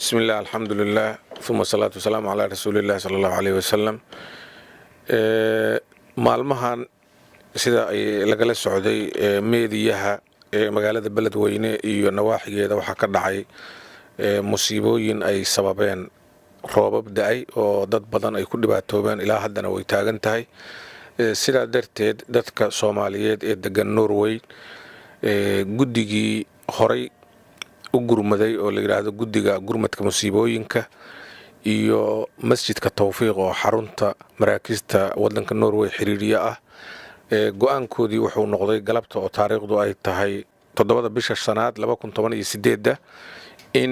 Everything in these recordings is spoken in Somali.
بسم الله الحمد لله ثم الصلاة والسلام على رسول الله صلى الله عليه وسلم. maalmahan sida ay lagala socday meediyaha magaalada beledweyne iyo nawaaxigeeda waxaa ka dhacay musiibooyin ay sababeen roobab da'ay oo dad badan ay ku dhibaatoobeen ilaa haddana way taagan tahay. sidaa darteed dadka Soomaaliyeed ee degan Norway guddigii horay u gurmaday oo la yiraahdo guddiga gurmadka musiibooyinka iyo masjidka Tawfiiq oo xarunta maraakista wadanka Norway xiriiriya ah go'aankoodii wuxuu noqday galabta oo taariikhdu ay tahay 7 bisha shanaad 2018 in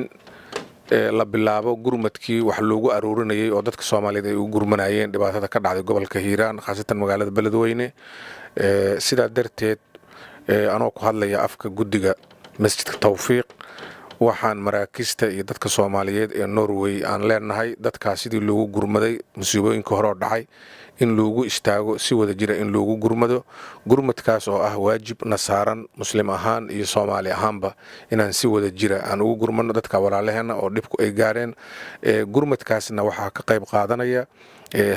la bilaabo gurmadkii wax loogu aruurinayay oo dadka Soomaaliyeed ay u gurmanayeen dhibaatada ka dhacday gobolka Hiiraan khaasatan magaalada Beledweyne. sidaa darteed anoo ku hadlaya afka guddiga masjidka Tawfiiq waxaan maraakista iyo dadka Soomaaliyeed ee Norway aan leenahay dadkaas sidii loogu gurmaday musiibooyinka hore oo dhacay in loogu istaago si wada jira in loogu gurmado gurmadkaas oo ah waajib nasaaran muslim ahaan iyo Soomaali ahaanba inaan si wada jira aan ugu gurmano dadka walaalaheena oo dhibku ay gaareen. gurmadkaasna waxaa ka qayb qaadanaya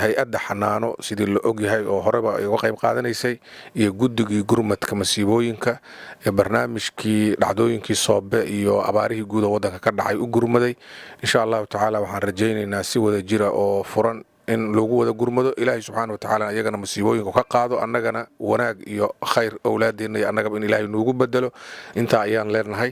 hay-adda xanaano sidii la og yahay oo horeba ay uga qayb qaadanaysay iyo guddigii gurmadka masiibooyinka barnaamijkii dhacdooyinkii Soobe iyo abaarihii guud oo wadanka ka dhacay u gurmaday. insha Allah taala waxaan rajaynaynaa si wada jira oo furan in loogu wada gurmado Ilaahay subhanahu wa ta'ala ayagana masiibooyinka ka qaado annagana wanaag iyo khayr awlaadeena iyo annagaba in Ilaahay noogu bedelo inta ayaan leenahay.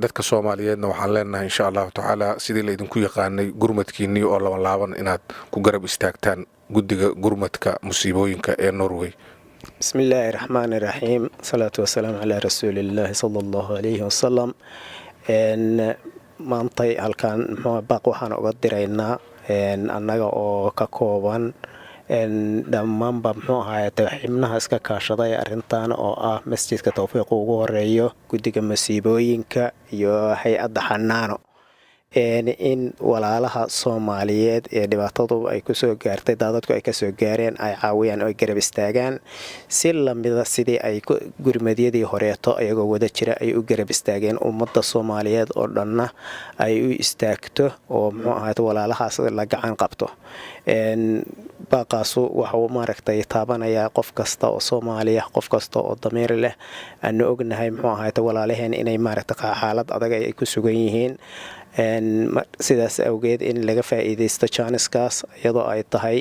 dadka Soomaaliyeedna waxaan leenahay insha Allah taala sidii la idinku yaqaanay gurmadkiinii oo laaban inaad ku garab istaagtaan guddiga gurmadka musiibooyinka ee Norway. بسم الله الرحمن الرحيم صلاة والسلام على رسول الله صلى الله عليه وسلم. maantay halkaan baaq waxaan uga diraynaa annaga oo ka kooban dhammaanba xibnaha iska kaashaday arrintan oo ah masjidka Tawfiiq ugu horeeyo guddiga masiibooyinka iyo hay-adda xanaano in walaalaha Soomaaliyeed ee dhibaatadu ay ku soo gaartay dadku ay ka soo gaareen ay caawiyaan oo garab istaagaan si lamida sidii ay gurmadiyadii horeeto ayagoo wada jira ay u garab istaageen ummadda Soomaaliyeed oo dhanna ay u istaagto oo walaalahaas la gacan qabto. baaqaasu waxa maaragtay taabanaya qof kasta oo Soomaaliya qof kasta oo damiir leh aan ognahay walaalaheen inay maaragtay xaalad adag ay ku sugan yihiin sidaas awgeed in laga faa'iideysto jaaniskaas iyadoo ay tahay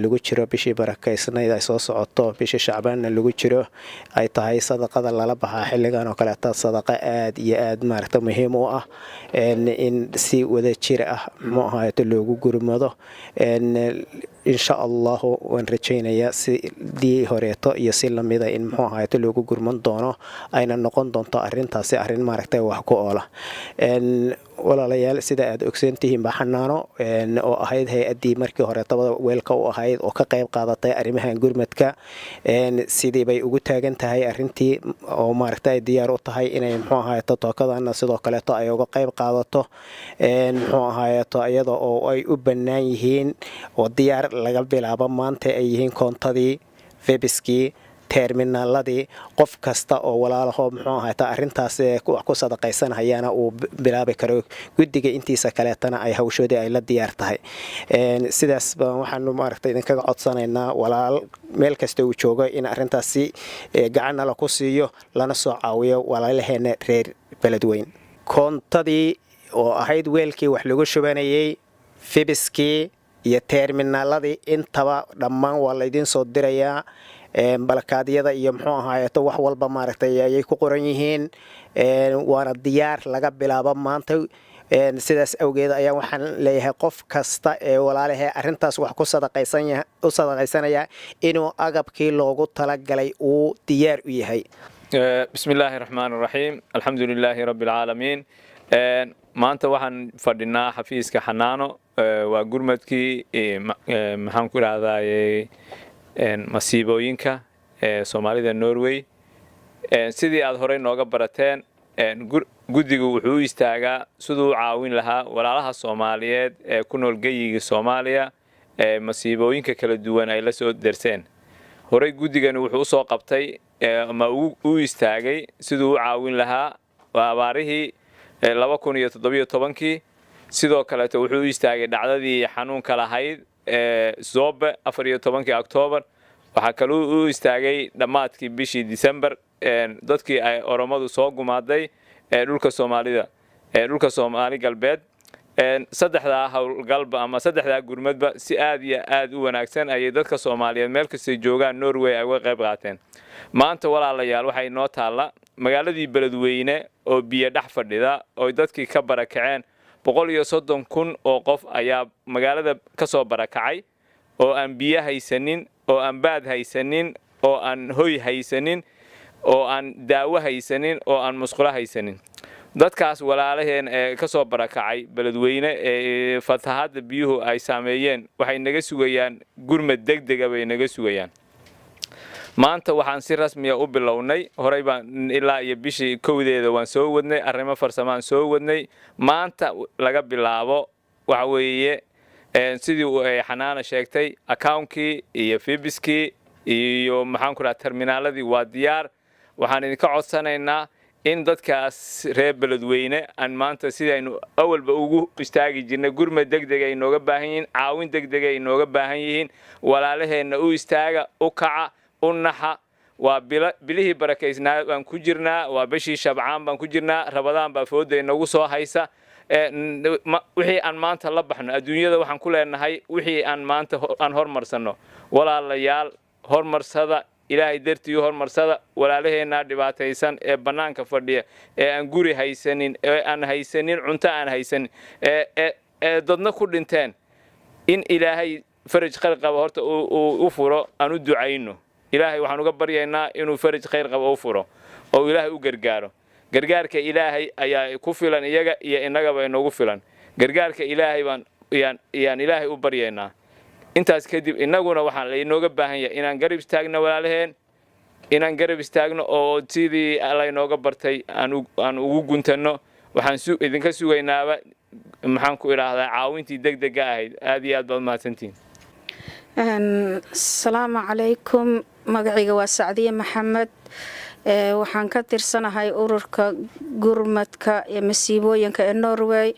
lagu jiro bishii barakaysnayd ay soo socoto bishii Shacbaanna lagu jiro ay tahay sadaqada lala baxaa xilligan oo kale sadaqa aad iyo aad maaragtay muhiim u ah in si wada jir ah loogu gurmado. insha Allah waan rajaynayaa sidii horeeto iyo si lamida in loogu gurman doono ayna noqon doonto arrintaasi arrin maaragtay wax ku oola. walaalayaal sida aad ogsoontihiin ba xanaano oo ahayd hay-addii markii hore tabada weelka u ahayd oo ka qayb qaadatay arrimahan gurmadka sidii bay ugu taagan tahay arrintii oo maaragtay diyaar u tahay inay tookadana sidoo kale ay uga qayb qaadato iyada oo ay u bannaan yihiin oo diyaar laga bilaabo maanta ay yihiin koontadii febiskii terminaladii qof kasta oo walaalaho arrintaas wax ku sadaqaysanayana uu bilaabi karo guddiga intiisa kaleetana ay hawshoodii ay la diyaar tahay. sidaas waxaanu maaragtay idinkaga codsanaynaa walaal meel kasta uu joogo in arrintaasi gacan la ku siiyo lana soo caawiyo walaalaheena reer Beledweyne. koontadii oo ahayd weelkii wax lagu shubanayay febiskii iyo terminaladii intaba dhammaan waa la idin soo dirayaa balakaadyada iyo wax walba maaragtay ayay ku qoran yihiin waana diyaar laga bilaabo maanta. sidaas awgeed ayaa waxaan leeyahay qof kasta ee walaalaha arrintaas wax ku sadaqaysanaya inuu agabkii loogu talagalay uu diyaar u yahay. بسم الله الرحمن الرحيم الحمد لله رب العالمين. maanta waxaan fadhinaa xafiiska xanaano waa gurmadkii maxaan ku raadayay masiibooyinka Soomaalida Norway. sidii aad horey nooga barateen guddigu wuxuu istaagaa sidoo caawin lahaa walaalaha Soomaaliyeed ee ku nool geeyiga Soomaaliya masiibooyinka kala duwan ay la soo derseen. horey guddigani wuxuu soo qabtay ama uu istaagay sidoo caawin lahaa abaarihii 2017 sidoo kaleeto wuxuu u istaagay dhacdadii xanuunka lahayd Zobe 14 Oktoobar. waxaa kaloo u istaagay dhammaadkii bishii December dadkii ay Oromadu soo gumaaday dhulka Soomaalida dhulka Soomaali galbeed saddexda hawlgalba ama saddexda gurmadba si aad iyo aad u wanaagsan ay dadka Soomaaliyeed meel kasta joogaan Norway ay uga qayb qaateen. maanta walaalayaal waxay noo taala magaaladii Beledweyne oo biyo dhex fadhida oo dadkii ka barakaceen 130,000 oo qof ayaa magaalada ka soo barakacay oo aan biyo haysanin oo aan baad haysanin oo aan hoy haysanin oo aan daawo haysanin oo aan musqulo haysanin. dadkaas walaalaheen ee ka soo barakacay Beledweyne ee fatahaada biyuhu ay saameeyeen waxay naga sugayaan gurmad degdeg ah bay naga sugayaan. maanta waxaan si rasmi ah u bilownay horay baan ilaa iyo bishii kowdeeda waan soo wadnay arrimo farsamaan soo wadnay. maanta laga bilaabo waxa weeye sidii ay Xanaana sheegtay account-kii iyo fibiskii iyo maxaan ku raad terminaaladii waa diyaar. waxaan idinka codsanaynaa in dadkaas reer Beledweyne aan maanta sidaynu awalba ugu istaagi jirnay gurmad degdeg ay nooga baahan yihiin caawin degdeg ay nooga baahan yihiin walaalaheena u istaaga u kaca u naxa. waa bilihii barakaysnaa baan ku jirnaa waa bishii Shabcaan baan ku jirnaa Rabadaan baa fooday nagu soo haysa wixii aan maanta la baxno adduunyada waxaan ku leenahay wixii aan maanta aan hormarsano walaalayaal hormarsada ilaahay dartii hormarsada walaalaheena dhibaataysan ee banaanka fadhiya ee aan guri haysanin ee aan haysanin cunto aan haysanin ee dadna ku dhinteen in ilaahay faraj khayr qabo horta u furo aan u ducayno. ilaahay waxaan uga baryaynaa inuu faraj khayr qabo u furo oo ilaahay u gargaaro. gargaarka ilaahay ayaa ku filan iyaga iyo inagaba inoogu filan. gargaarka ilaahay baan ilaahay u baryaynaa. intaas kadib inaguna waxaan inooga baahan yahay inaan garab istaagno walaalaheen inaan garab istaagno oo sidii Alla inooga bartay aan ugu guntano. waxaan idinka sugaynaaba maxaan ku iraahdaa caawintii degdeg ahayd. aad iyo aad baad mahadsantiin. Assalaamu calaykum. magacayga waa Sacdiye Maxamed. waxaan ka tirsanahay ururka gurmadka ee masiibooyinka ee Norway.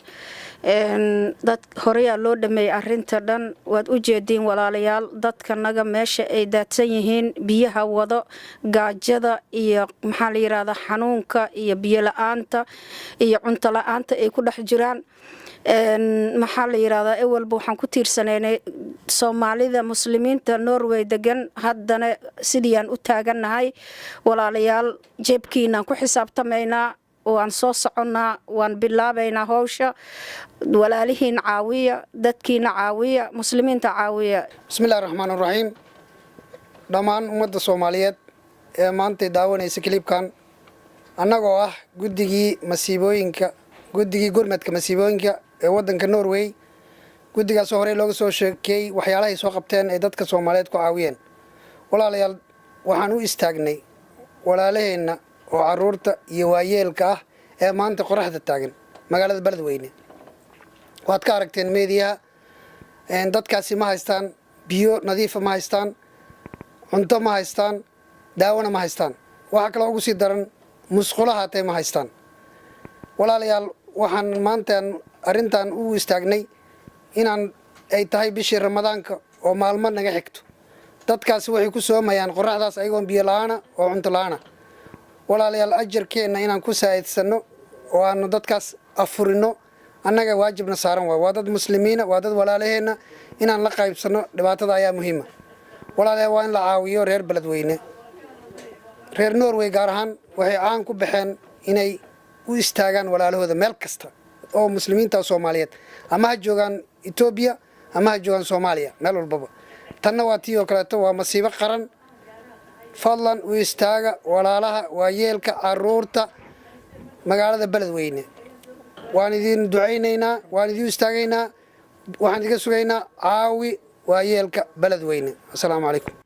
dad horeeyaa loo dhameeyay arinta dhan waad u jeediin walaalayaal dadka naga meesha ay daadsan yihiin biyaha wado gaajada iyo maxaa la yiraahdaa xanuunka iyo biyo la'aanta iyo cunto la'aanta ay ku dhex jiraan. maxaa la yiraahdaa awalba waxaan ku tiirsanaynay Soomaalida muslimiinta Norway degan haddana sidii aan u taaganahay walaalayaal jeebkiina ku xisaabtamaynaa waan soo soconnaa waan bilaabaynaa hawsha walaalihiin caawiya dadkiina caawiya muslimiinta caawiya. bismillaahir rahmaanir rahiim. dhammaan ummadda Soomaaliyeed ee maanta daawanaysa klibkan annagoo ah guddigii gurmadka masiibooyinka ee wadanka Norway. guddigaas hore looga soo sheekay waxyaalaha ay soo qabteen ee dadka Soomaaliyeed ku caawiyeen. walaalayaal waxaan u istaagnay walaalaheena oo caruurta iyo waayeelka ah ee maanta qoraxda taagan magaalada Beledweyne. waad ka aragteen meediyaha dadkaasi ma haystaan biyo nadiif ma haystaan cunto ma haystaan daawona ma haystaan waxa kale ugu sii daran musqulaha tay ma haystaan. walaalayaal waxaan maanta arintan u istaagnay inaan ay tahay bishii Ramadaanka oo maalmo naga xigto. dadkaasi waxay ku soomayaan qoraxdaas ayagoon biyo la'aan oo cunto la'aan. walaalayaal ajarkeena inaan ku saacidsano oo aan dadkaas afurino annaga waajibna saaran waa dad muslimiina waa dad walaalaheena inaan la qaybsano dhibaatada ayaa muhiim ah. walaalayaal waa in la caawiyo reer Beledweyne. reer Norway gaar ahaan waxay caan ku baxeen inay u istaagaan walaalahooda meel kasta oo muslimiinta Soomaaliyeed ama ha joogaan Itoobiya ama ha joogaan Soomaaliya meel walba. tanna waa tii oo kale waa masiibo qaran. fadlan u istaaga walaalaha waayeelka caruurta magaalada Beledweyne. waan idin ducaynaynaa waan idin istaagaynaa waxaan iga sugaynaa caawi waayeelka Beledweyne. assalaamu calaykum.